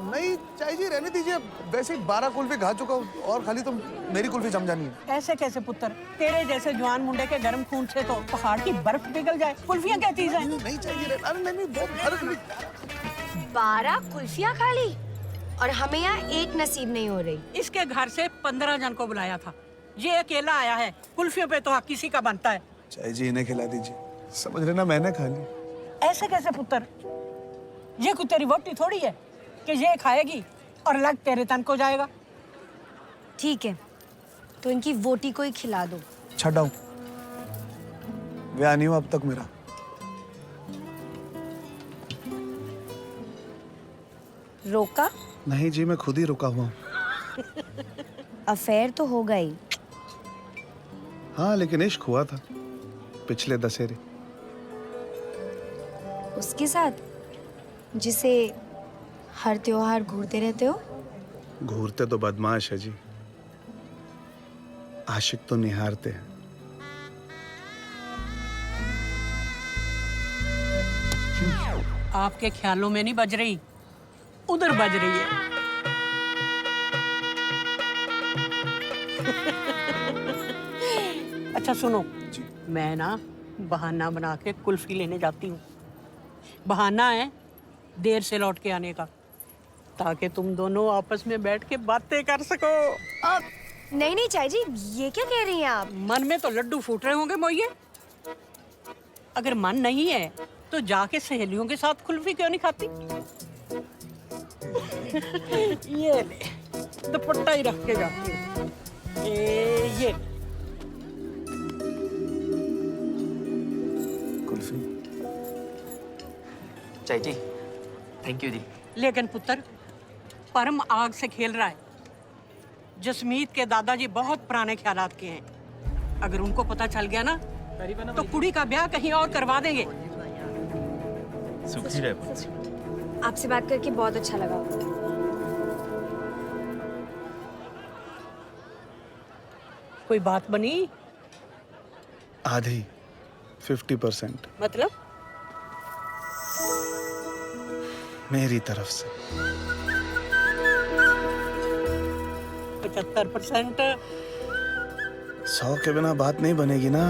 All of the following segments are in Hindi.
नहीं चाय जी रहने दीजिए, वैसे ही 12 कुल्फी खा चुका हूँ और खाली तो मेरी कुल्फी जम जानी है। ऐसे कैसे पुत्र, तेरे जैसे जवान मुंडे के गर्म खून से तो पहाड़ की बर्फ पिघल जाए। कुल्फियाँ क्या चीज है? नहीं चाय जी अरे नहीं बहुत 12 कुल्फियाँ खा ली और हमें यहाँ एक नसीब नहीं हो रही। इसके घर से 15 जन को बुलाया था, ये अकेला आया है। कुल्फियों पे तो हक किसी का बनता है। चाय जी इन्हें खिला दीजिए, समझ लेना मैंने खा ली। ऐसे कैसे पुत्र, ये कोई तेरी वोटी थोड़ी है कि ये खाएगी और लग तेरे तन को जाएगा। ठीक है, तो इनकी वोटी को ही खिला दो। छटाऊ वे नहीं हुआ अब तक मेरा। रोका? नहीं जी मैं खुद ही रुका हुआ हूँ। अफेयर तो हो गई। हाँ लेकिन इश्क हुआ था पिछले दशहरे। उसके साथ जिसे हर त्योहार घूरते रहते हो? घूरते तो बदमाश है जी, आशिक तो निहारते हैं। आपके ख्यालों में नहीं बज रही, उधर बज रही है। अच्छा सुनो जी। मैं ना बहाना बना के कुल्फी लेने जाती हूँ। बहाना है देर से लौट के आने का, ताकि तुम दोनों आपस में बैठ के बातें कर सको। नहीं नहीं चाय जी, ये क्या कह रही हैं आप? मन में तो लड्डू फूट रहे होंगे मोइये। अगर मन नहीं है तो जाके सहेलियों के साथ कुल्फी क्यों नहीं खाती? ये ले, दुपट्टा ही रख के जाती हूँ। ये कुल्फी। चाय जी, थैंक यू जी। लेकिन पुत्र, परम आग से खेल रहा है। जसमीत के दादाजी बहुत पुराने ख्यालात के हैं। अगर उनको पता चल गया ना तो कुड़ी का ब्याह कहीं और करवा देंगे। सुखी रहे पुत्र। आपसे बात करके बहुत अच्छा लगा। कोई बात बनी? आधी 50% मतलब? मेरी तरफ से। 75%? 100 के बिना बात नहीं बनेगी ना।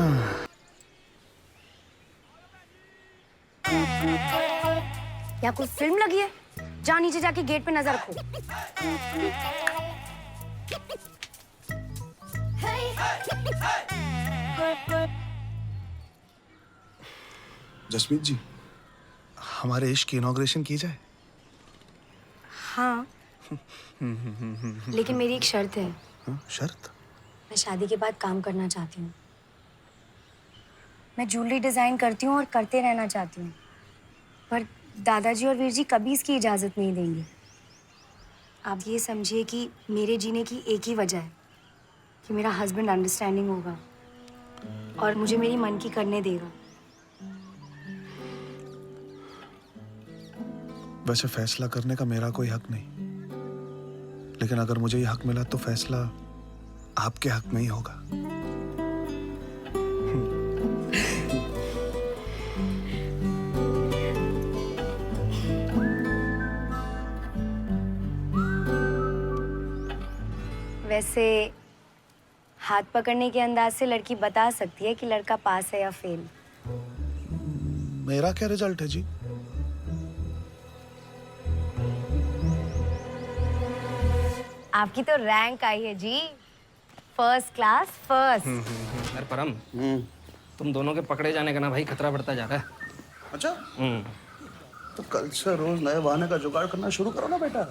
यहाँ कोई फिल्म लगी है? जा नीचे जाके गेट पे नजर रखो। जसमीत जी हमारे इश्क की इनॉग्रेशन की जाए। हाँ लेकिन मेरी एक शर्त है। हाँ, शर्त? मैं शादी के बाद काम करना चाहती हूँ। मैं ज्वेलरी डिजाइन करती हूँ और करते रहना चाहती हूँ, पर दादाजी और वीर जी कभी इसकी इजाजत नहीं देंगे। आप ये समझिए कि मेरे जीने की एक ही वजह है कि मेरा हस्बैंड अंडरस्टैंडिंग होगा और मुझे मेरी मन की करने देगा। वैसे फैसला करने का मेरा कोई हक नहीं, लेकिन अगर मुझे ये हक मिला तो फैसला आपके हक में ही होगा। वैसे हाथ पकड़ने के अंदाज से लड़की बता सकती है कि लड़का पास है या फेल। मेरा क्या रिजल्ट है जी? आपकी तो रैंक आई है जी, फर्स्ट क्लास फर्स्ट। अरे परम, तुम दोनों के पकड़े जाने का ना भाई खतरा बढ़ता जा रहा है। अच्छा तो कल से रोज नए बहाने का जुगाड़ करना शुरू करो ना बेटा।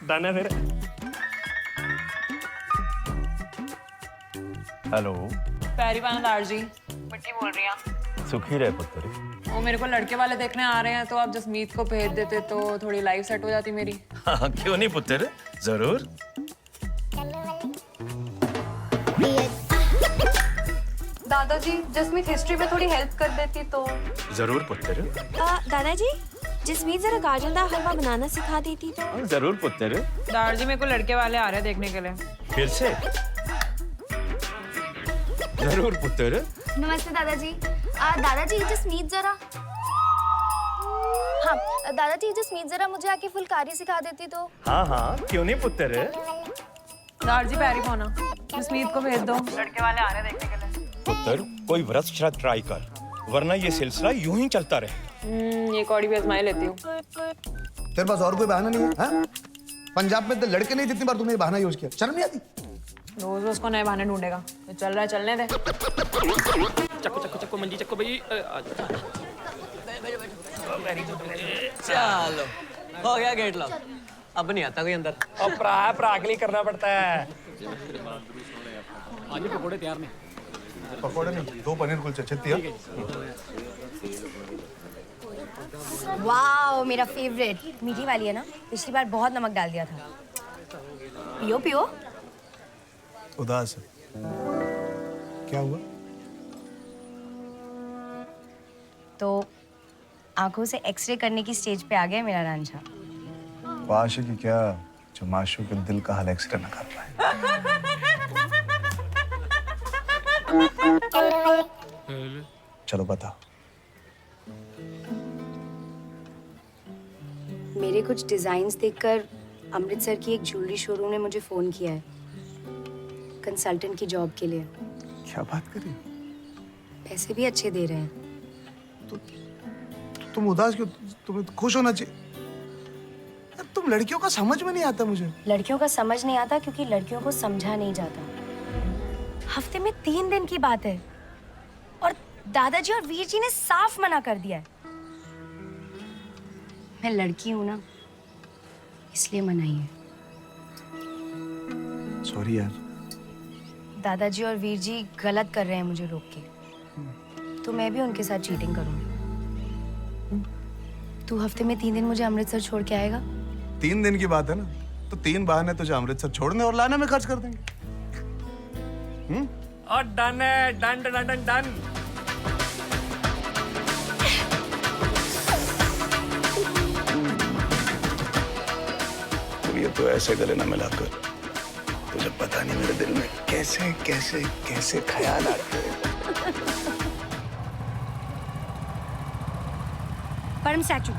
दाना फिर। हेलो, पैरी दार जी, मिट्टी बोल रही हैं। सुखी रहे पुत्र। वो मेरे को लड़के वाले देखने आ रहे हैं, तो आप जसमीत को भेज देते तो थोड़ी लाइफ सेट हो जाती मेरी। हाँ, क्यों नहीं पुत्र, जरूर। दादाजी, जसमीत हिस्ट्री में थोड़ी हेल्प कर देती तो। जरूर पुत्र। दादाजी, जसमीत जरा गाजर का हलवा बनाना सिखा देती तो। जरूर पुत्र। दार जी, मेरे को लड़के वाले आ रहे हैं देखने के लिए। फिर से? जरूर पुत्र। नमस्ते दादाजी। दादाजी, जसमीत जरा। हाँ दादाजी जसमीत जरा मुझे आके फुलकारी सिखा देती तो। हाँ हाँ क्यों नहीं पुत्र। दादाजी पैरी पौना जसमीत को भेज दो, लड़के वाले आ रहे हैं देखने के लिए। पुत्र कोई व्रत श्रद्ध ट्राई कर, वरना ये सिलसिला यूं ही चलता रहे। ये कौड़ी भी आजमाई लेती हूँ। तेरे पास और कोई बहाना नहीं है? हाँ? पंजाब में तो लड़के नहीं, जितनी बार तूने ये बहाना यूज किया, शर्म नहीं आती? रोज उसको नए बहाने ढूंढेगा, तो चल रहा है चलने दे। चक्को चक्को चक्को मंजी चक्को भाई। चलो हो गया गेट लॉक, अब नहीं आता कोई अंदर। और प्रा के लिए करना पड़ता है। पकौड़े नहीं, 2 पनीर कुलचे छत्ती। वाओ, मेरा फेवरेट। मीठी वाली है ना? पिछली बार बहुत नमक डाल दिया था। पियो पियो। उदास है। क्या हुआ? तो आंखों से एक्सरे करने की स्टेज पे आ गया मेरा रांझा। वाश की क्या जो माशूक के दिल का हाल एक्सरे न कर पाए। चलो बताओ। मेरे कुछ डिजाइन्स देखकर अमृतसर की एक ज्वेलरी शोरूम ने मुझे फोन किया है कंसल्टेंट की जॉब के लिए। क्या बात करी? पैसे भी अच्छे दे रहे हैं। तुम उदास क्यों? तुम्हें तो खुश होना चाहिए। तुम लड़कियों का समझ में नहीं आता मुझे। लड़कियों का समझ नहीं आता क्योंकि लड़कियों को समझा नहीं जाता। हफ्ते में 3 दिन की बात है और दादाजी और वीर जी ने साफ मना कर दिया है। मैं लड़की हूं ना, इसलिए मनाही है। सॉरी यार। दादाजी और वीर जी गलत कर रहे हैं मुझे रोक के, तो मैं भी उनके साथ चीटिंग करूंगी। तू हफ्ते में 3 दिन मुझे अमृतसर छोड़ के आएगा? 3 दिन की बात है ना, तो 3 बहाने तुझे अमृतसर छोड़ने और लाने में खर्च कर देंगे। और डन है, डन डन डन डन। ये तो ऐसे गले न मिलाकर तुझे पता नहीं मेरे दिल में कैसे कैसे कैसे ख्याल आते हैं। परम स्टैचू।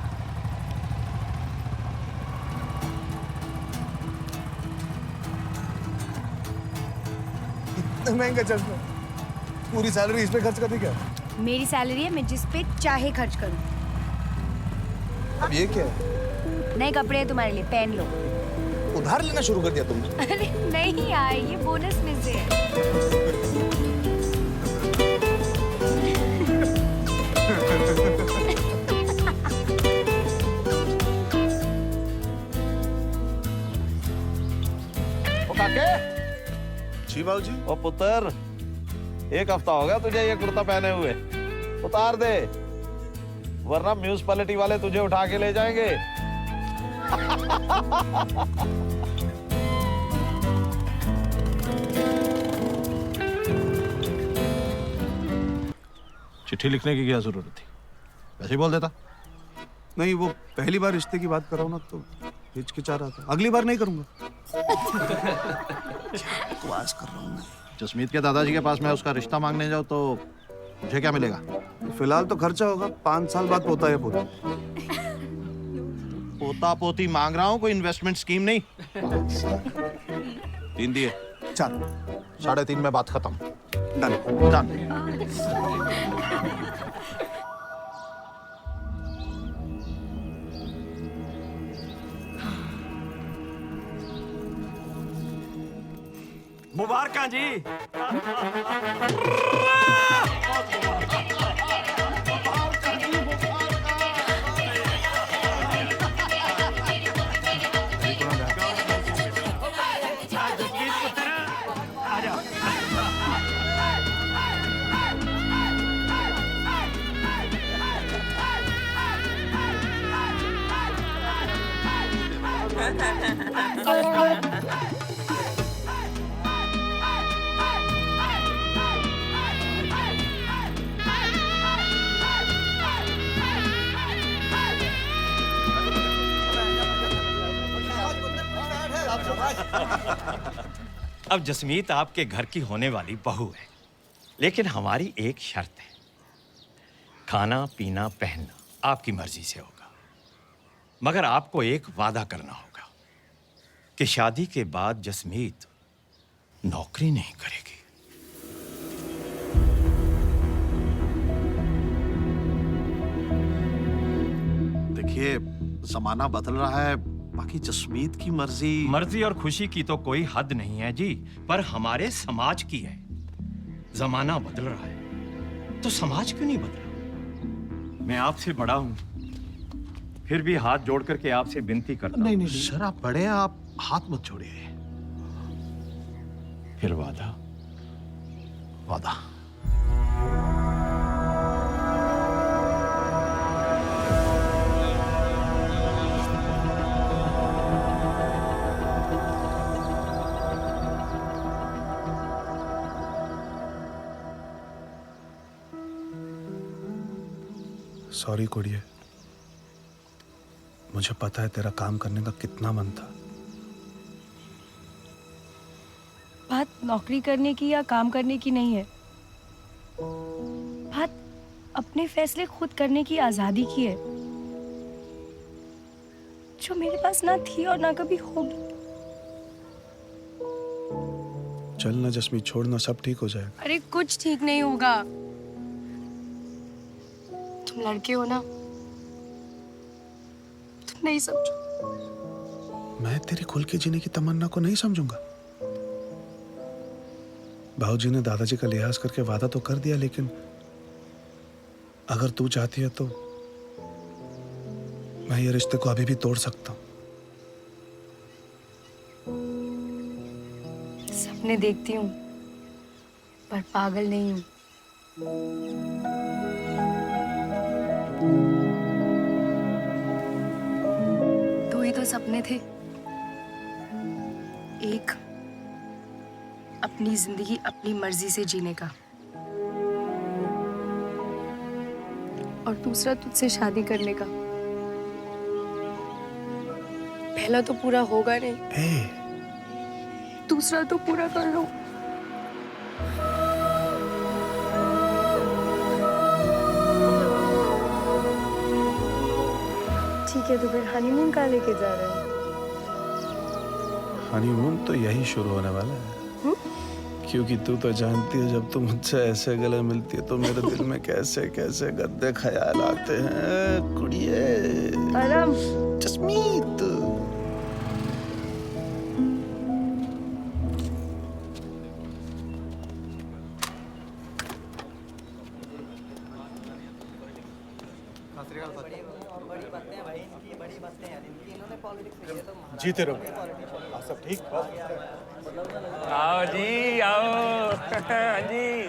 इतना महंगा चश्मा, पूरी सैलरी इस पे खर्च कर दी क्या? मेरी सैलरी है, मैं जिस पे चाहे खर्च करूं। अब ये क्या है? नए कपड़े हैं तुम्हारे लिए, पहन लो। उधार लेना शुरू कर दिया तुमने? अरे नहीं यार, ये बोनस में से है। जी बाबूजी। ओ पुत्र, 1 हफ्ता हो गया तुझे ये कुर्ता पहने हुए। उतार दे, वरना म्यूनिसिपैलिटी वाले तुझे उठा के ले जाएंगे। चिट्ठी लिखने की क्या जरूरत थी? वैसे ही बोल देता। नहीं, वो पहली बार रिश्ते की बात कर रहा हूँ ना, तो हिचकिचा रहा था। अगली बार नहीं करूंगा। बकवास कर रहा हूँ मैं। जसमीत के दादाजी के पास मैं उसका रिश्ता मांगने जाऊँ तो मुझे क्या मिलेगा? फिलहाल तो खर्चा होगा, 5 साल बाद पोता है पोता। पोता पोती मांग रहा हूँ, कोई इन्वेस्टमेंट स्कीम नहीं। 3 दिए, 4, 3.5 में बात खत्म। डन। डन। मुबारक जी। अब जसमीत आपके घर की होने वाली बहू है, लेकिन हमारी एक शर्त है। खाना पीना पहनना आपकी मर्जी से होगा। मगर आपको एक वादा करना होगा कि शादी के बाद जसमीत नौकरी नहीं करेगी। देखिए, जमाना बदल रहा है, बाकी जसमीत की मर्जी। मर्जी और खुशी की तो कोई हद नहीं है जी, पर हमारे समाज की है। जमाना बदल रहा है तो समाज क्यों नहीं बदला? मैं आपसे बड़ा हूं, फिर भी हाथ जोड़ करके आपसे विनती करता हूं। सर आप बड़े हैं, आप हाथ मत छोड़िए। फिर वादा। वादा। सॉरी कुड़िए, मुझे पता है तेरा काम करने का कितना मन था। बात नौकरी करने की या काम करने की नहीं है, बात अपने फैसले खुद करने की आजादी की है, जो मेरे पास ना थी और ना कभी होगी। चल ना जसमीत, छोड़ना, सब ठीक हो जाएगा। अरे कुछ ठीक नहीं होगा। तुम लड़के हो ना, तुम नहीं समझो। मैं तेरी खुल के जीने की तमन्ना को नहीं समझूंगा। बाबूजी ने दादाजी का लिहाज करके वादा तो कर दिया, लेकिन अगर तू चाहती है तो मैं ये रिश्ते को अभी भी तोड़ सकता हूं। सपने देखती हूँ पर पागल नहीं हूँ। दो ही तो सपने थे, एक अपनी जिंदगी अपनी मर्जी से जीने का, और दूसरा तुझसे शादी करने का। पहला तो पूरा होगा नहीं, दूसरा तो पूरा कर लो। ठीक है, तो फिर हनीमून कहाँ लेके जा रहे हैं? हनीमून तो यही शुरू होने वाला है। क्योंकि तू तो जानती है, जब तू मुझसे ऐसे गले मिलती है तो मेरे दिल में कैसे कैसे गंदे ख्याल आते हैं। कुड़िए, आराम। जसमीत, जीते रहो। सब ठीक? आओ जी आओ। हाँ जी,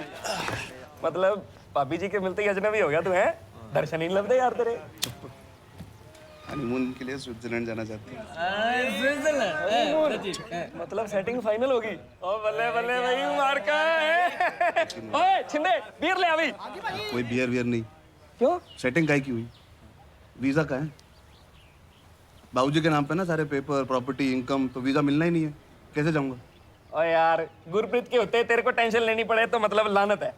मतलब भाभी जी के मिलते ही अजनबी हो गया तू, है? दर्शन ही नहीं लगते यार तेरे। हनीमून के लिए स्विट्जरलैंड जाना चाहती हूँ। मतलब सेटिंग फाइनल होगी। ओ बल्ले बल्ले भाई, मार का है। ओए छिंदे, बियर ले अभी। कोई बियर वियर नहीं। क्यों? सेटिंग काहे की हुई? वीजा का है? बाबूजी के नाम पे ना सारे पेपर, प्रॉपर्टी, इनकम, तो वीजा मिलना ही नहीं है। कैसे जाऊंगा? ओ यार, गुरप्रीत के होते तेरे को टेंशन लेनी पड़े तो मतलब लानत है।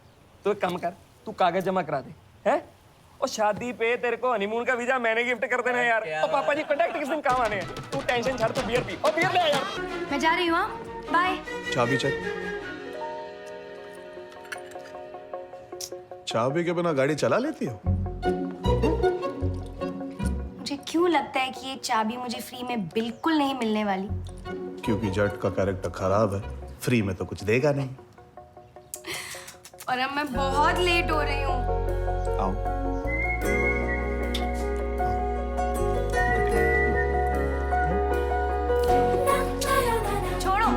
तू एक काम कर, तू कागज जमा करा दे, हैं? और शादी पे तेरे को हनीमून का वीजा मैंने गिफ्ट कर देना यार। और पापा जी कॉन्टैक्ट किस दिन काम आने हैं? तू टेंशन छोड़, तू बियर पी। और बियर ले आ यार। मैं जा रही हूँ, बाय। चाबी चेक। चाबी के बिना गाड़ी चला लेती हो? मुझे क्यों लगता है कि ये चाबी मुझे फ्री में बिल्कुल नहीं मिलने वाली? क्योंकि जट का कैरेक्टर खराब है, फ्री में तो कुछ देगा नहीं। और अब मैं बहुत लेट हो रही हूँ। आओ। छोड़ो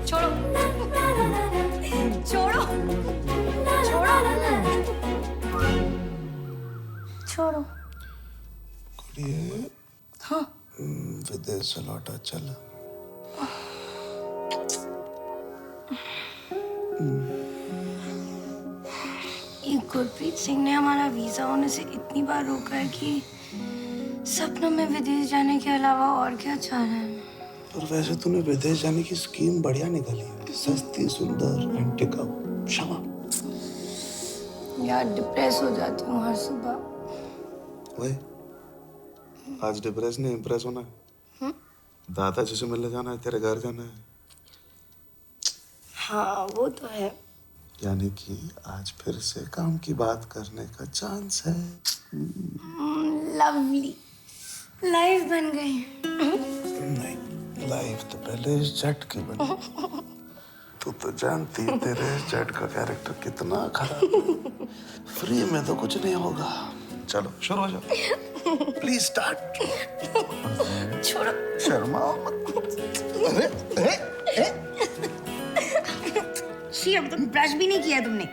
छोड़ो छोड़ो छोड़ो छोड़ो। हाँ, विदेश से लौटा चल। ये गुरप्रीत सिंह ने हमारा वीजा होने से इतनी बार रोका है कि सपनों में विदेश जाने के अलावा और क्या चाह रहे हैं? पर वैसे तूने विदेश जाने की स्कीम बढ़िया निकाली है, सस्ती, सुंदर एंड टिकाऊ। शाबाश। यार डिप्रेस हो जाती हूँ हर सुबह। ओए, आज डिप्रेस नहीं इम्प्रेस होना है। दादाजी से मिलने जाना है, तेरे घर जाना है। हाँ वो तो है। यानी कि आज फिर से काम की बात करने का चांस है। लवली, लाइफ बन गई। नहीं, लाइफ तो पहले इस जट की बनी। तू तो जानती है तेरे इस जट का कैरेक्टर कितना खराब है। फ्री में तो कुछ नहीं होगा। चलो शुरू हो जाओ। Please start. छोड़ो। शर्माओ मत। अरे शी, अब तक ब्रश भी नहीं किया तुमने।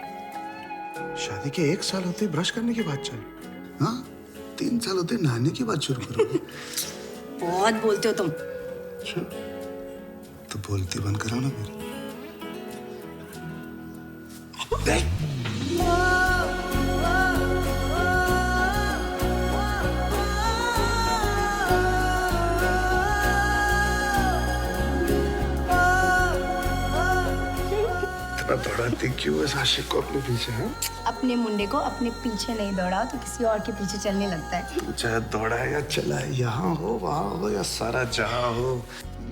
शादी के 1 साल होते ब्रश करने की बात चल। हाँ 3 साल होते नहाने की बात शुरू करोगे। बहुत बोलते हो तुम। तो बोलती बंद कराओ ना मेरी। इतना दौड़ाती क्यों इस आशिक को अपने पीछे है? अपने मुंडे को अपने पीछे नहीं दौड़ाओ तो किसी और के पीछे चलने लगता है। तू चाहे दौड़ा या चला है, यहाँ हो वहाँ हो या सारा जहाँ हो,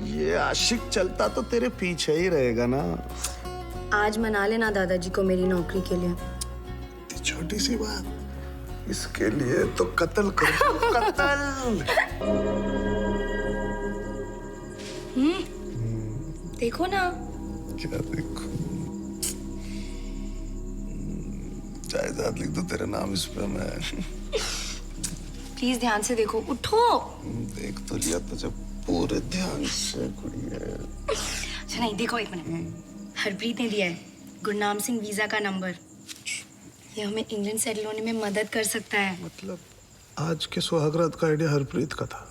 ये आशिक चलता तो तेरे पीछे ही रहेगा ना। आज मना लेना दादाजी को मेरी नौकरी के लिए। इतनी छोटी सी बात, इसके लिए तो कत्ल करो। कत्ल। देखो ना। क्या देखो? जायदाद लिख दो तेरे नाम इस पे। मैं प्लीज ध्यान से देखो। उठो। देख तो लिया तो जब पूरे ध्यान से कुड़िए। अच्छा नहीं, देखो 1 मिनट। हरप्रीत ने दिया है गुरनाम सिंह वीजा का नंबर। ये हमें इंग्लैंड सेटल होने में मदद कर सकता है। मतलब आज के सुहागरात का आइडिया हरप्रीत का था।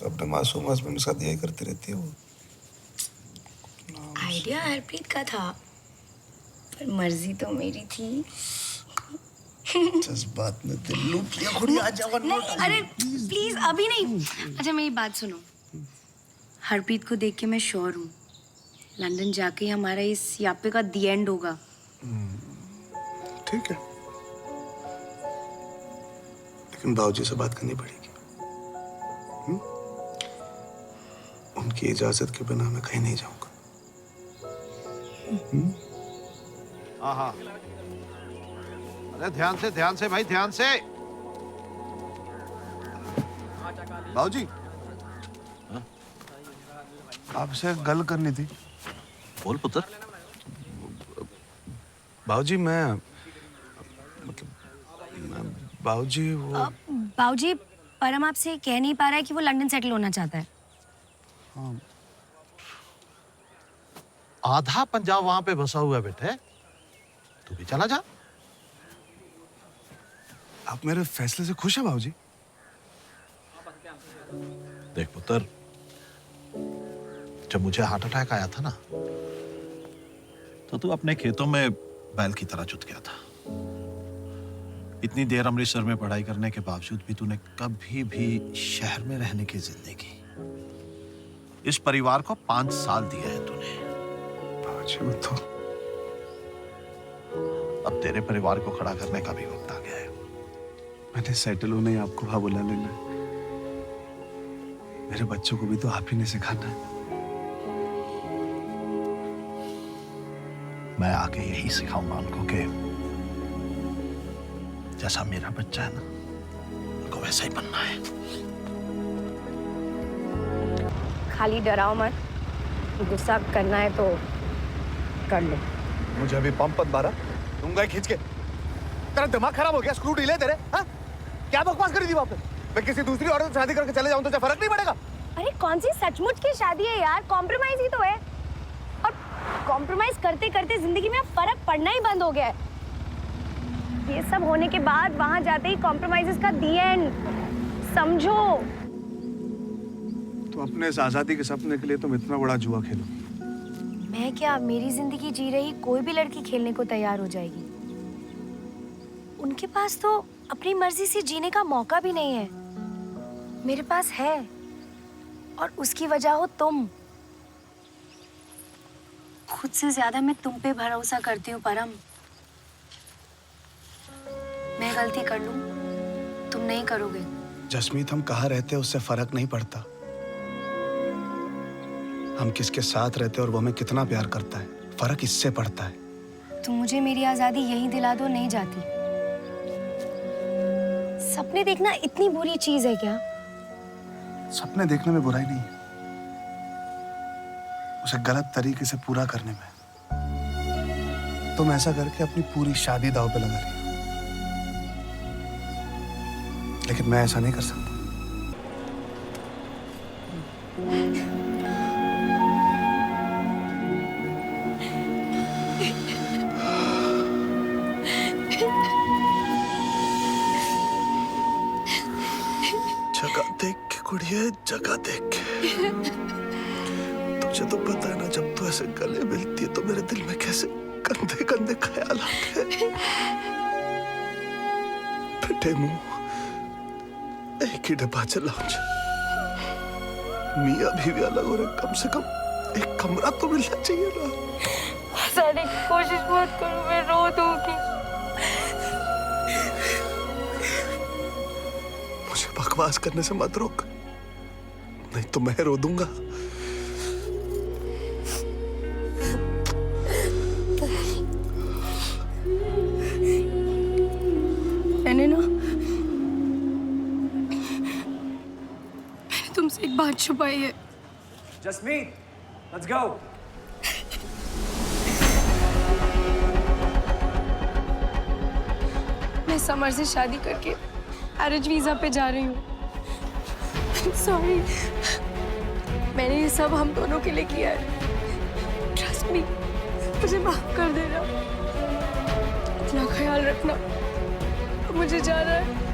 अपने मासूम हस्बैंड के साथ यही करती रहती है वो। आइडिया हरप्रीत का था पर मर्जी तो मेरी थी। जज्बात में दिल लूट लिया। खुड़ी आ जाओ। नहीं, अरे प्लीज अभी नहीं। अच्छा मेरी बात सुनो। हरप्रीत को देख के मैं श्योर हूँ लंदन जाके ही हमारा इस यापे का दी एंड होगा। ठीक है, लेकिन बाबूजी से बात करनी पड़ेगी। उनकी इजाजत के बिना मैं कहीं नहीं जाऊंगा। हाँ अरे ध्यान से भाई, ध्यान से। बाबूजी आपसे गल करनी थी। बोल पुत्र। बाबूजी मैं बाबूजी वो बाबूजी परम आपसे कह नहीं पा रहा है कि वो लंदन सेटल होना चाहता है। आधा पंजाब वहां पे बसा हुआ है बेटे, तू भी चला जा। आप मेरे फैसले से खुश हैं बाबूजी? देख पुत्र, जब मुझे हार्ट अटैक आया था ना, तो तू अपने खेतों में बैल की तरह जुट गया था। इतनी देर अमृतसर में पढ़ाई करने के बावजूद भी तूने कभी भी शहर में रहने की जिद नहीं की। इस परिवार को 5 साल दिए हैं तूने। बाबूजी वो तो अब तेरे परिवार को खड़ा करने का भी वक्त आ गया है। मैंने सेटल होने ही आपको वहां बुला लेना है। मेरे बच्चों को भी तो आप ही ने सिखाना है। मैं आगे यही सिखाऊंगा उनको कि जैसा मेरा बच्चा है ना, उनको वैसा ही बनना है। खाली डराओ मत, गुस्सा करना है तो कर लो। मुझे अभी पंप मत मारा, दूंगा खींच के। तेरा दिमाग खराब हो गया? स्क्रू ढीले तेरे? हाँ? क्या बकवास करी थी वहां पे? मैं किसी दूसरी औरत से शादी करके चले जाऊं तो क्या फर्क नहीं पड़ेगा? अरे कौन सी सचमुच की शादी है यार, कॉम्प्रोमाइज ही तो है। और कॉम्प्रोमाइज करते करते जिंदगी में फर्क पड़ना ही बंद हो गया है। ये सब होने के बाद वहां जाते ही कॉम्प्रोमाइजेस का दी एंड समझो। तो अपने इस आजादी के सपने के लिए तुम इतना बड़ा जुआ खेलो। मैं क्या, मेरी जिंदगी जी रही कोई भी लड़की खेलने को तैयार हो जाएगी। उनके पास तो अपनी मर्जी से जीने का मौका भी नहीं है, मेरे पास है, और उसकी वजह हो तुम। खुद से ज्यादा मैं तुम पे भरोसा करती हूँ परम। मैं गलती कर लूं, तुम नहीं करोगे, जसमीत, हम कहाँ रहते हैं उससे फर्क नहीं पड़ता। हम किसके साथ रहते हैं और वो हमें कितना प्यार करता है, फर्क इससे पड़ता है। तुम मुझे मेरी आजादी यही दिला दो, नहीं जाती। सपने देखना इतनी बुरी चीज है क्या? सपने देखने में बुराई नहीं है, उसे गलत तरीके से पूरा करने में। तुम ऐसा करके अपनी पूरी शादी दांव पे लगा रही हो, लेकिन मैं ऐसा नहीं कर सकता। जगह देख के कुड़िए, जगह देख के। तुझे तो पता है ना, जब तू ऐसे गले मिलती है तो मेरे दिल में कैसे गंदे गंदे ख्याल आते हैं। फटे मुंह, एक ही डब्बा चलाओ। मियाँ बीवी अलग हो रहे, कम से कम एक कमरा तो मिलना चाहिए ना। सारी कोशिश मत करो, मैं रो दूंगी। मुझे बकवास करने से मत रोक, नहीं तो मैं रो दूंगा। मैंने तुमसे एक बात छुपाई है। Jasmeet, let's go. मैं समर से शादी करके मैरिज वीजा पे जा रही हूँ। सॉरी, मैंने ये सब हम दोनों के लिए किया है। ट्रस्ट मी, मुझे माफ कर देना। अपना ख्याल रखना, मुझे जाना है।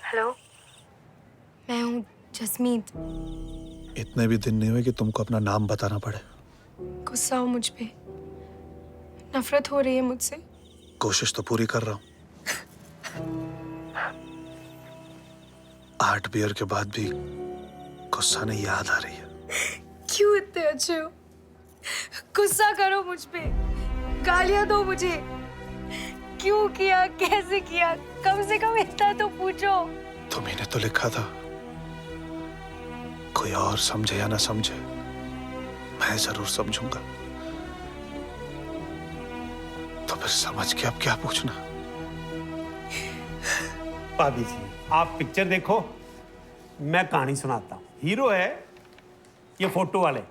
हेलो, मैं हूँ जसमीत। इतने भी दिन नहीं हुए कि तुमको अपना नाम बताना पड़े। गुस्सा हो मुझ पे, नफरत हो रही है मुझसे। कोशिश तो पूरी कर रहा हूँ। 8 बियर के बाद भी गुस्सा नहीं याद आ रही है। क्यों इतने अच्छे हो? गुस्सा करो मुझ पे, गालियां दो मुझे। क्यों किया, कैसे किया, कम से कम इतना तो पूछो। तुम्ही ने तो लिखा था, कोई और समझे या ना समझे, मैं जरूर समझूंगा। तो फिर समझ के अब क्या पूछना? भाभी जी, आप पिक्चर देखो, मैं कहानी सुनाता हूँ। हीरो है ये फोटो वाले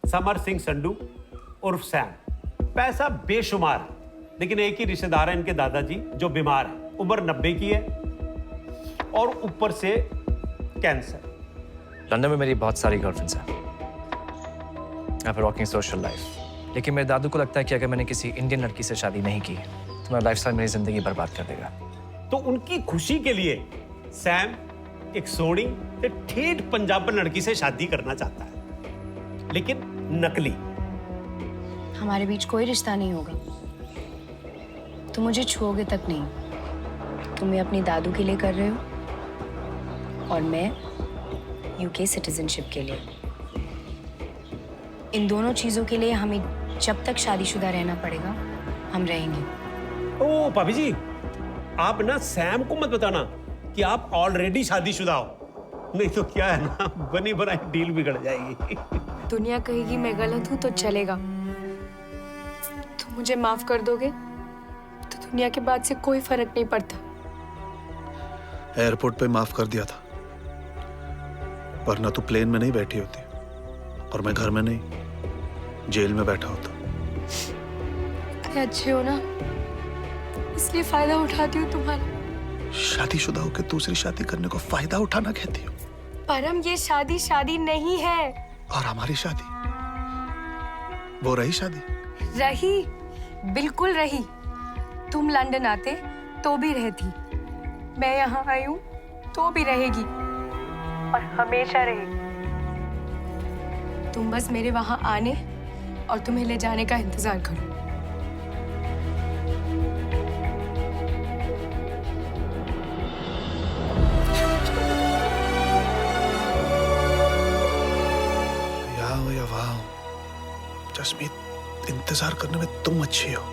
समर सिंह संडू उर्फ सैम। पैसा बेशुमार है, लेकिन एक ही रिश्तेदार है इनके दादाजी जो बीमार है, उम्र 90 की है और ऊपर से कैंसर। लंदन में मेरी बहुत सारी गर्लफ्रेंड्स हैं, I am rocking social life. लेकिन मेरे दादू को लगता है कि अगर मैंने किसी इंडियन लड़की से शादी नहीं की तो मेरा लाइफस्टाइल मेरी जिंदगी बर्बाद कर देगा। तो उनकी खुशी के लिए सैम एक सोनी ते ठेठ पंजाबन लड़की से शादी करना चाहता है, लेकिन नकली। हमारे बीच कोई रिश्ता नहीं होगा। तुम मुझे छुओगे तक नहीं। तुम ये अपनी दादू के लिए कर रहे हो और मैं यूके सिटीजनशिप के लिए। इन दोनों चीजों के लिए हमें जब तक शादीशुदा रहना पड़ेगा, हम रहेंगे। ओ भाभी जी, आप ना सैम को मत बताना कि आप ऑलरेडी शादीशुदा हो, नहीं तो क्या है ना, बनी बनाई डील बिगड़ जाएगी। दुनिया कहेगी मैं गलत हूं तो चलेगा। तुम मुझे माफ कर दोगे तो दुनिया के बाद से कोई फर्क नहीं पड़ता। एयरपोर्ट पे माफ कर दिया था, वरना तू प्लेन में नहीं बैठी होती और मैं घर में नहीं, जेल में बैठा होता। अरे अच्छे हो ना, इसलिए फायदा उठाती हूँ तुम्हारा। शादीशुदा होकर दूसरी शादी करने को फायदा उठाना कहती हो? परम, ये शादी शादी नहीं है। और हमारी शादी, वो रही शादी? रही, बिल्कुल रही। तुम लंदन आते तो भी रहती, मैं यहाँ आई हूँ तो भी रहेगी और हमेशा रहेगी। तुम बस मेरे वहां आने और तुम्हें ले जाने का इंतजार करो। या वाह, जसमीत, इंतजार करने में तुम अच्छी हो।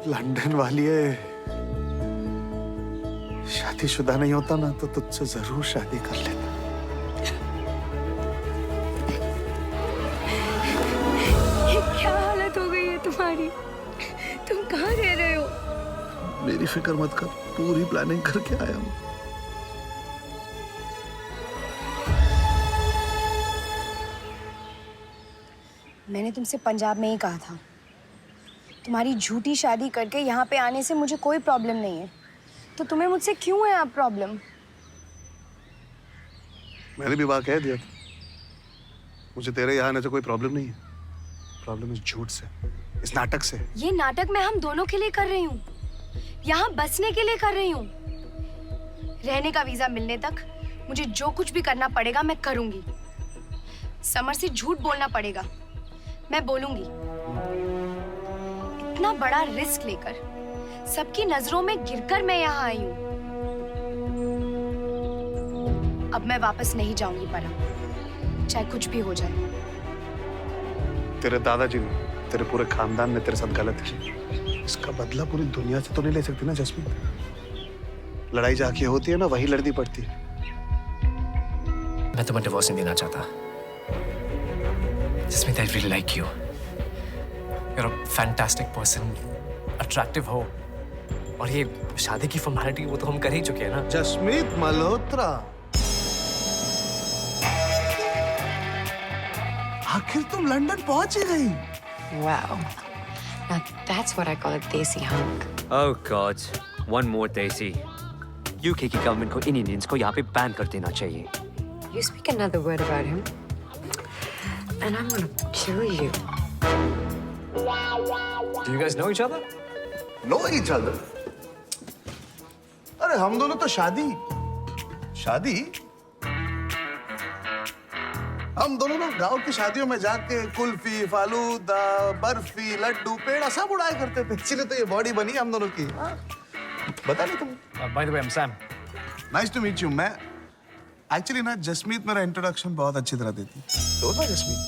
लंदन वाली है, शादीशुदा नहीं होता ना तो तुझसे जरूर शादी कर लेता। ये क्या हालत हो गई है तुम्हारी? तुम कहाँ रह रहे हो? मेरी फिक्र मत कर, पूरी प्लानिंग करके आया हूं। मैंने तुमसे पंजाब में ही कहा था, तुम्हारी झूठी शादी करके यहाँ पे आने से मुझे कोई प्रॉब्लम नहीं है, तो तुम्हें मुझसे क्यों है अब प्रॉब्लम? मैंने भी वाह कह दिया था, मुझे तेरे यहाँ आने से कोई प्रॉब्लम नहीं है। प्रॉब्लम इस झूठ से, इस नाटक से। ये नाटक मैं हम दोनों के लिए कर रही हूँ, यहाँ बसने के लिए कर रही हूँ। रहने का वीजा मिलने तक मुझे जो कुछ भी करना पड़ेगा मैं करूंगी। समर से झूठ बोलना पड़ेगा, मैं बोलूंगी। इतना बड़ा रिस्क लेकर, सबकी नजरों में गिरकर मैं यहाँ आई हूँ। अब मैं वापस नहीं जाऊंगी परम, चाहे कुछ भी हो जाए। तेरे दादाजी ने, तेरे पूरे खानदान ने तेरे साथ गलत है, इसका बदला पूरी दुनिया से तो नहीं ले सकती ना जसमीत। लड़ाई जाके होती है ना, वही लड़नी पड़ती है। मैं तुम्हें डिवोर्स नहीं देना चाहता। Jasmeet, I really like you. You're a fantastic person, attractive हो। और ये शादी की फॉर्मेलिटी वो तो हम कर ही चुके हैं ना। जसमीत मल्होत्रा, आखिर तुम लंदन पहुंच ही गई। Wow. Now that's what I call a desi hunk. Oh God, one more Desi. UK की गवर्नमेंट को इन इंडियंस को यहाँ पे बैन कर देना चाहिए। You speak another word about him, and I'm gonna kill you. Do you guys know each other? Know each other? अरे हम दोनों तो शादी हम दोनों लोग गांव की शादियों में जाके कुल्फी, फालूदा, बर्फी, लड्डू, पेड़ा सब उड़ाया करते थे। इसीलिए तो ये बॉडी बनी हम दोनों की। बता नहीं तुम? By the way, I'm Sam. Nice to meet you. मैं एक्चुअली ना, जसमीत मेरा इंट्रोडक्शन बहुत अच्छी तरह देती। तो ना जसमीत,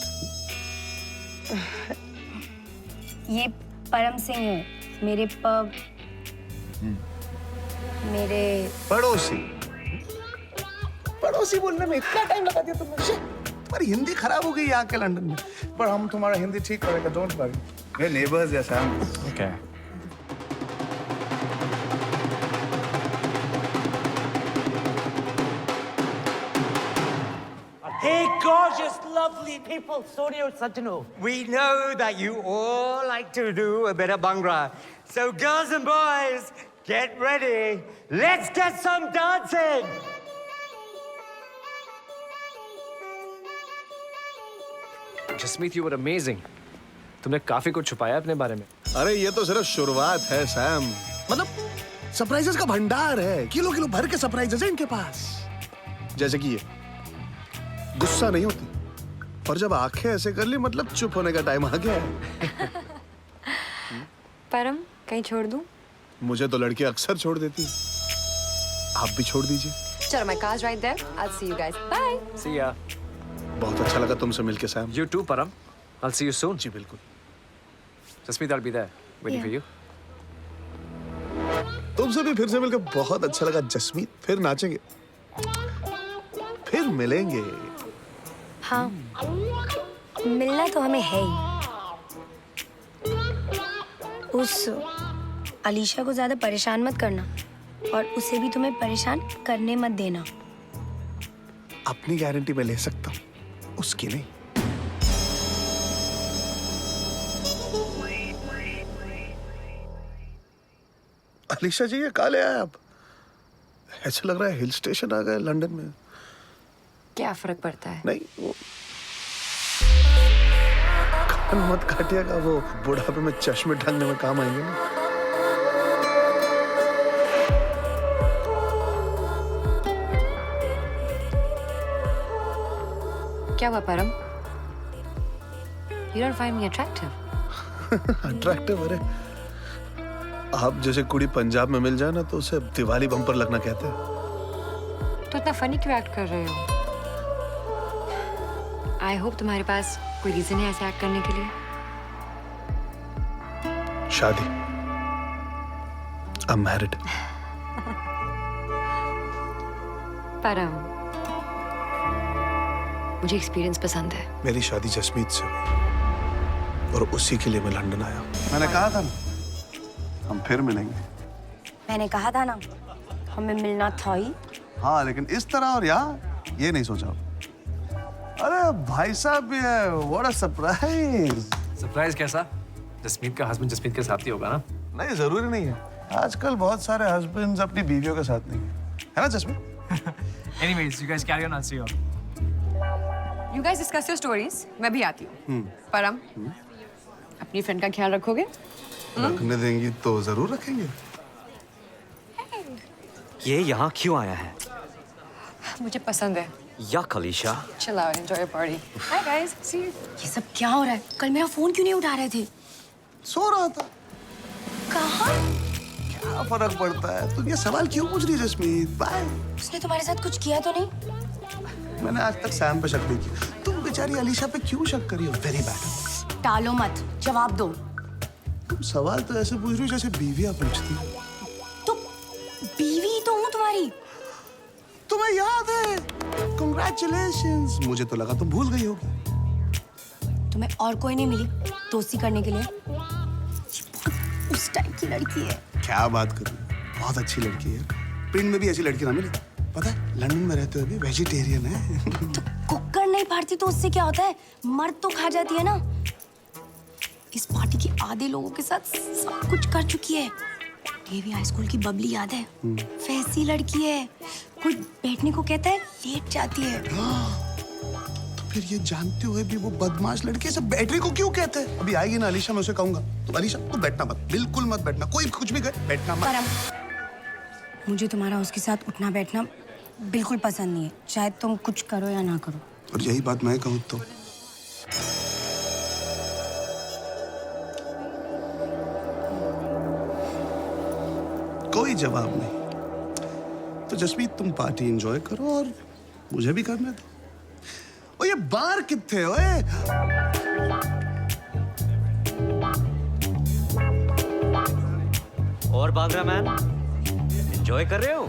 ये परम सिंह है, मेरे पड़ोसी बोलने में इतना टाइम लगा दिया तुमने। तुम्हारी हिंदी खराब हो गई यहाँ के लंदन में, पर हम तुम्हारा हिंदी ठीक करेगा, डोंट वरी। मेरे नेबर्स जैसा हम। Okay. Hey, gorgeous, lovely people, Sonia Satano. We know that you all like to do a bit of Bhangra. So, girls and boys, get ready. Let's get some dancing. Jasmeet, you were amazing. तुमने काफी कुछ छुपाया अपने बारे में। अरे ये तो सिर्फ शुरुआत है सैम, मतलब सरप्राइजेस का भंडार है। किलो किलो भर के सरप्राइजेस है इनके पास। जैसे कि ये गुस्सा नहीं होती, पर जब आंखें ऐसे कर ली मतलब चुप होने का टाइम आ गया है। परम, कहीं छोड़ दूं? मुझे तो लड़की अक्सर छोड़ देती है, आप भी छोड़ दीजिए। चलो, my car's right there. I'll see you guys. Bye. See ya. बहुत अच्छा लगा तुमसे मिलके Sam. You too, Param. I'll see you soon. जी बिल्कुल। Jasmeet, I'll be there, waiting for you. तुमसे भी फिर से मिलकर बहुत अच्छा लगा जसमीत। फिर नाचेंगे, फिर मिलेंगे। हाँ, मिलना तो हमें है ही। उस अलीशा को ज्यादा परेशान मत करना और उसे भी तुम्हें परेशान करने मत देना। अपनी गारंटी मैं ले सकता हूँ, उसकी नहीं। अलीशा जी, ये कहाँ ले आए आप? ऐसा लग रहा है हिल स्टेशन आ गए लंदन में। क्या फर्क पड़ता है? नहीं, वो कान मत काटिएगा, वो बुढ़ापे में चश्मे ढंगने में काम आएंगे ना। क्या हुआ परम? You don't find me attractive? Attractive? अरे आप जैसे कुड़ी पंजाब में मिल जाए ना तो उसे दिवाली बम्पर लगना कहते हैं। तो इतना फनी क्यों एक्ट कर रहे हो? आई होप तुम्हारे पास कोई रीजन है ऐसे एक्ट करने के लिए। शादी। I'm married. परम, मुझे एक्सपीरियंस पसंद है। मेरी शादी जसमीत से हुई और उसी के लिए मैं लंदन आया हूँ। मैंने कहा था ना, हम फिर मिलेंगे। मैंने कहा था ना, हमें मिलना था ही। हाँ, लेकिन इस तरह और यहाँ ये नहीं सोचा। अरे भाई साहब भी है, व्हाट अ सरप्राइज। सरप्राइज कैसा? जसमीत का हस्बैंड जसमीत के साथ ही होगा ना? नहीं, जरूरी नहीं है। आजकल बहुत सारे हस्बैंड्स अपनी बीवियों के साथ नहीं है ना Jasmeet? Anyways, you guys carry on, I'll see you. You guys discuss your stories. मैं भी आती हूँ। परम, अपनी फ्रेंड का ख्याल रखोगे? रखने देंगी तो जरूर रखेंगे। ये यहाँ क्यों आया है? मुझे पसंद है। या Alisha? Chill out, enjoy your party. Hi guys, see you. ये सब क्या हो रहा है? कल मेरा फोन क्यों नहीं उठा रहे थे? सो रहा था। कहाँ? क्या फर्क पड़ता है? तुम ये सवाल क्यों पूछ रही है जसमीत? बाय। उसने तुम्हारे साथ कुछ किया तो नहीं? मैंने आज तक सैम पे शक नहीं किया। तुम बेचारी अलीशा पे क्यों शक करी हो? Very bad. टालो मत, जवाब दो। तुम सवाल तो ऐसे पूछ रही हो जैसे बीवियां पूछती। तो बीवी तो हूँ तुम्हारी। तुम्हें याद है? Congratulations। मुझे तो लगा तुम भूल गई होगी। तुम्हें और कोई नहीं मिली दोस्ती करने के लिए? उस टाइप की लड़की है। क्या बात कर रही हो? बहुत अच्छी लड़की है। पिंड में भी ऐसी लड़की ना मिली। पता है, लंदन में रहते हुए भी वेजिटेरियन है। तो कुकर नहीं फाड़ती तो उससे क्या होता है? मर्द तो खा जाती है ना। इस पार्टी के आधे लोगों के साथ सब कुछ कर चुकी है। डीवी हाई स्कूल की बबली याद है? वैसी लड़की है। कोई बैठने को कहता है, लेट जाती है। तो फिर ये जानते हुए भी वो बदमाश लड़की से बैठने को क्यों कहते हैं? अभी आएगी ना अलीशा, मैं उसे कहूंगा, तो अलीशा तू बैठना मत, बिल्कुल मत बैठना, कोई कुछ भी कहे बैठना मत। मुझे तुम्हारा उसके साथ उठना बैठना बिल्कुल पसंद नहीं है, चाहे तुम कुछ करो या ना करो। और यही बात मैं कहूँ तो कोई जवाब नहीं। तो जसमीत तुम पार्टी एंजॉय करो और मुझे भी करने दो। ओ ये बार कितने ओए? और बांद्रा मैन, एंजॉय कर रहे हो?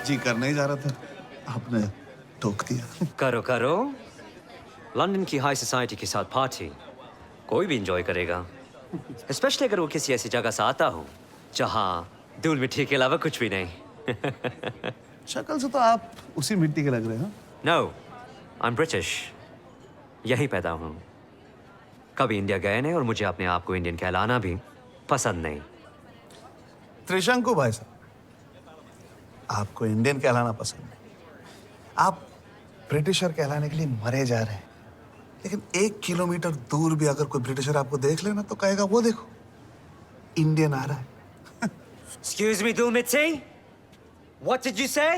जी करने ही जा रहा था, आपने टोक दिया। करो करो, लंदन की हाई सोसाइटी के साथ पार्टी कोई भी एंजॉय करेगा, स्पेशली अगर वो किसी ऐसी जगह से आता हो जहाँ धूल मिट्टी के अलावा कुछ भी नहीं। शक्ल से तो आप उसी मिट्टी के लग रहे हैं। नो, आई एम ब्रिटिश, यही पैदा हूँ। कभी इंडिया गए नहीं और मुझे अपने आप को इंडियन कहलाना भी पसंद नहीं। त्रिशंकु भाई साहब, आपको इंडियन कहलाना पसंद नहीं, आप ब्रिटिशर कहलाने के लिए मरे जा रहे हैं। लेकिन 1 किलोमीटर दूर भी अगर कोई ब्रिटिशर आपको देख लेना तो कहेगा वो देखो इंडियन आ रहा है। Excuse me, धूल मिट्टी? What did you say?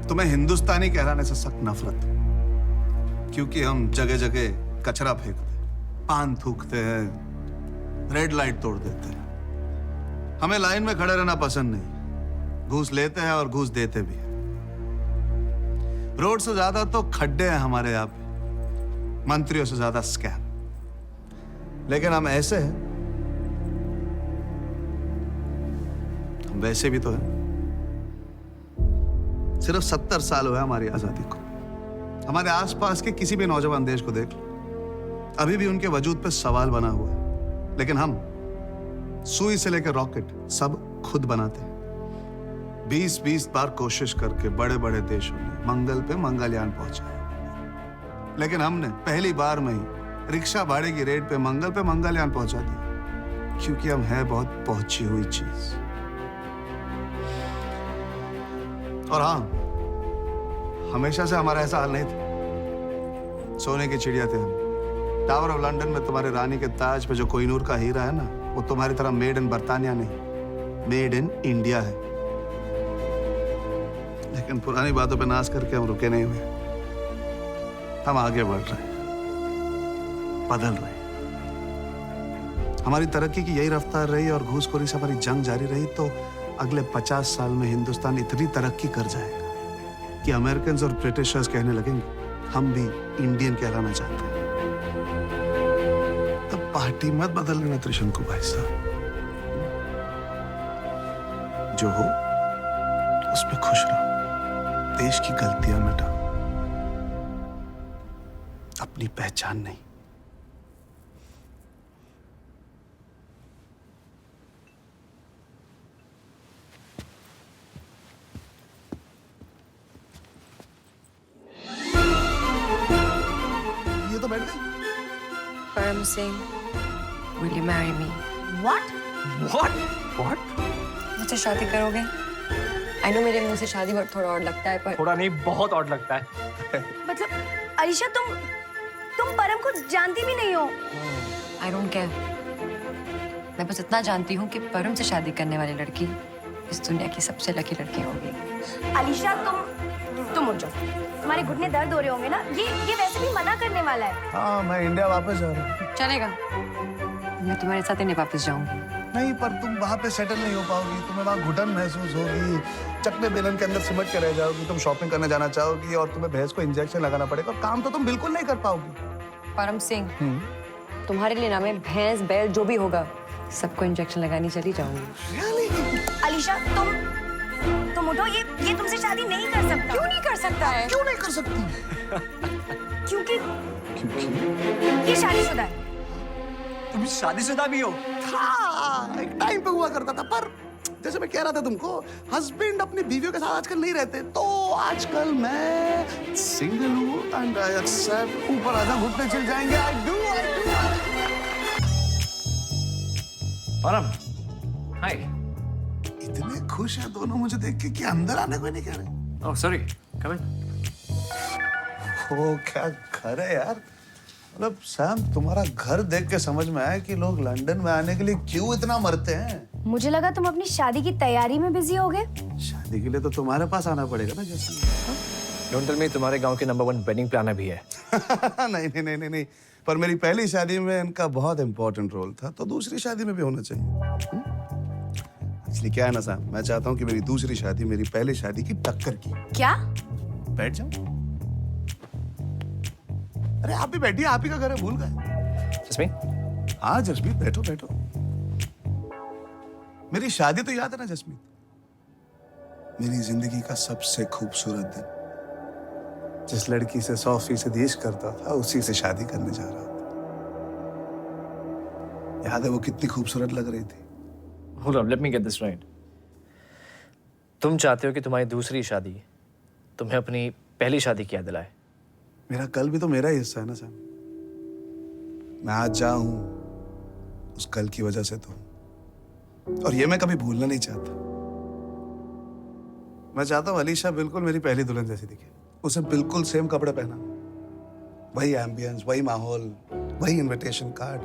तुम्हें हिंदुस्तानी कहलाने से सख्त नफरत, क्योंकि हम जगह जगह कचरा फेंकते, पान थूकते हैं, रेड लाइट तोड़ देते हैं। हमें लाइन में खड़े रहना पसंद नहीं, घूस लेते हैं और घूस देते भी हैं। रोड से ज्यादा तो खड्डे हैं हमारे यहाँ पे, मंत्रियों से ज्यादा स्कैम। लेकिन हम ऐसे हैं वैसे भी तो है। सिर्फ 70 साल हुए हमारी आजादी को। हमारे आसपास के किसी भी नौजवान देश को देख लो, अभी भी उनके वजूद पे सवाल बना हुआ है। लेकिन हम सुई से लेकर रॉकेट सब खुद बनाते हैं। 20-20 बार कोशिश करके बड़े बड़े देशों ने मंगल पे मंगलयान पहुंचाया, लेकिन हमने पहली बार में ही रिक्शा भाड़े की रेट पे मंगलयान पहुंचा दिया, क्योंकि हम है बहुत पहुंची हुई चीज। और हाँ, हमेशा से हमारा ऐसा हाल नहीं था। सोने की चिड़िया थे हम। टावर ऑफ लंदन में तुम्हारे रानी के ताज पे जो कोहिनूर का हीरा है ना, वो तुम्हारी तरह मेड इन बर्तानिया नहीं, मेड इन इंडिया है। लेकिन पुरानी बातों पे नाश करके हम रुके नहीं हुए। हम आगे बढ़ रहे हैं, बदल रहे हैं। हमारी तरक्की की यही रफ्तार रही और घूसखोरी से हमारी जंग जारी रही तो अगले 50 साल में हिंदुस्तान इतनी तरक्की कर जाएगा कि अमेरिकन और ब्रिटिशर्स कहने लगेंगे हम भी इंडियन कहलाना चाहते हैं। तब पार्टी मत बदल लेना त्रिशंकु भाई साहब। जो हो उसमें खुश रहो, देश की गलतियां मिटाओ, अपनी पहचान नहीं। ये तो बैठ गई। परम Singh, will you marry me? What? What? मुझसे शादी करोगे? I know मेरे मुंह से शादी वर्ड थोड़ा और लगता है, पर थोड़ा नहीं, बहुत ऑड लगता है। मतलब अलीशा, तुम परम को जानती भी नहीं हो। I don't care. मैं बस इतना जानती हूँ कि परम से शादी करने वाली लड़की इस दुनिया की सबसे लकी लड़की होगी। अलीशा, तुम उठ जाओ। तुम्हारे घुटने दर्द हो रहे होंगे ना। ये वैसे भी मना करने वाला है। हाँ, मैं इंडिया वापस जा रहा हूँ। चलेगा, मैं तुम्हारे साथ ही नहीं वापस जाऊंगी। नहीं, पर तुम वहाँ पे सेटल नहीं हो पाओगी। तुम्हें वहाँ घुटन महसूस होगी, चकने बेलन के अंदर सिमट के रह जाओगी। तुम शॉपिंग करने जाना चाहोगी और तुम्हें भैंस को इंजेक्शन लगाना पड़ेगा और काम तो तुम बिल्कुल नहीं कर पाओगी। परम सिंह, तुम्हारे लिए ना मैं भैंस बैल जो भी होगा सबको इंजेक्शन लगानी चली जाऊंगी। अलीशा, तुम उठो। ये तुमसे शादी नहीं कर सकता। क्यों नहीं कर सकता है? क्यों नहीं कर सकती? क्योंकि ये शादीशुदा है। तुम शादीशुदा भी हो? हाँ, एक टाइम पे हुआ करता था, पर जैसे मैं कह रहा था तुमको, हस्बैंड अपनी बीवियों के साथ आजकल नहीं रहते, तो आजकल मैं सिंगल हूँ एंड आई एक्सेप्ट। ऊपर आजा, घुटने चल जाएंगे। I do. परम, हाय। इतने खुश हैं दोनों मुझे देख के कि अंदर आने को नहीं कह रहे। ओह सॉरी, कम इन। ओ, क्या घर है यार। मतलब सैम, तुम्हारा घर देख के समझ में आया कि लोग लंदन में आने के लिए क्यों इतना मरते हैं। मुझे लगा तुम अपनी शादी की तैयारी में बिजी हो गए। शादी के लिए तो तुम्हारे पास आना पड़ेगा ना जैसे। डोंट टेल मी, तुम्हारे गांव के नंबर 1 वेडिंग प्लानर भी है। नहीं नहीं नहीं नहीं नहीं, पर मेरी पहली शादी में इनका बहुत इंपॉर्टेंट रोल था, तो दूसरी शादी में भी होना चाहिए। इसलिए क्या है ना सैम, मैं चाहता हूँ कि मेरी दूसरी शादी मेरी पहली शादी की टक्कर की। क्या? बैठ जाओ। अरे आप भी बैठिए, आप ही का घर है, भूल गए? जस्मीत? हाँ जसमीत, बैठो बैठो। मेरी शादी तो याद है ना जसमीत? मेरी जिंदगी का सबसे खूबसूरत दिन। जिस लड़की से 100% इश्क करता था, उसी से शादी करने जा रहा था। याद है वो कितनी खूबसूरत लग रही थी? Hold on, let me get this right. तुम चाहते हो कि तुम्हारी दूसरी शादी तुम्हें अपनी पहली शादी की याद दिलाए? मेरा कल भी तो मेरा ही हिस्सा है ना सैम। मैं आज जहाँ हूं, उस कल की वजह से तो, और ये मैं कभी भूलना नहीं चाहता। मैं चाहता हूँ अलीशा बिल्कुल मेरी पहली दुल्हन जैसी दिखे। उसे बिल्कुल सेम कपड़े पहना, वही एम्बियंस, वही माहौल, वही इनविटेशन कार्ड,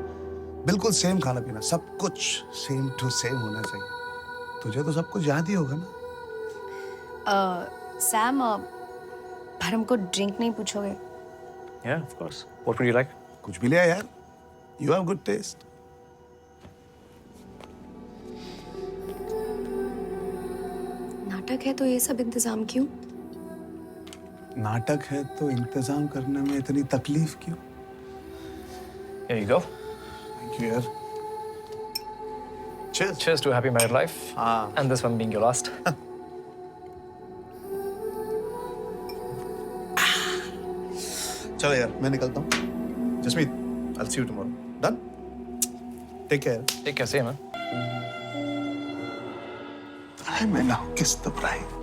बिल्कुल सेम खाना पीना, सब कुछ सेम टू सेम होना चाहिए। तुझे तो सब कुछ याद ही होगा ना? सैम, परम को ड्रिंक नहीं पूछोगे? Yeah, of course. What would you like? कुछ भी ले आ यार। You have good taste. नाटक है तो ये सब इंतजाम क्यों? नाटक है तो इंतजाम करने में इतनी तकलीफ क्यों? Here you go. Thank you यार। Cheers. Cheers to a happy married life. And this one being your last. चलो यार मैं निकलता हूँ. Jasmeet, I'll see you tomorrow. Done? Take care. Take care, same, man. I may now kiss the bride.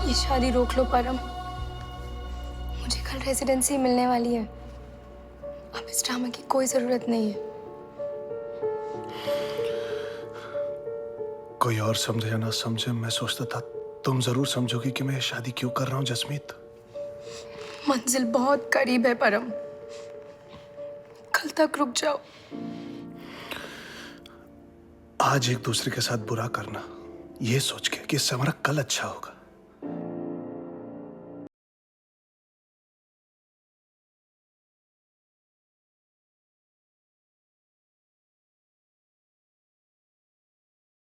ये शादी रोक लो परम. मुझे कल रेजिडेंसी मिलने वाली है. अब इस ड्रामा की कोई जरूरत नहीं है. कोई और समझे या ना समझे, मैं सोचता था तुम जरूर समझोगी कि मैं ये शादी क्यों कर रहा हूँ जसमीत. मंजिल बहुत करीब है परम. कल तक रुक जाओ. आज एक दूसरे के साथ बुरा करना, ये सोच के कि इससे हमारा कल अच्छा होगा,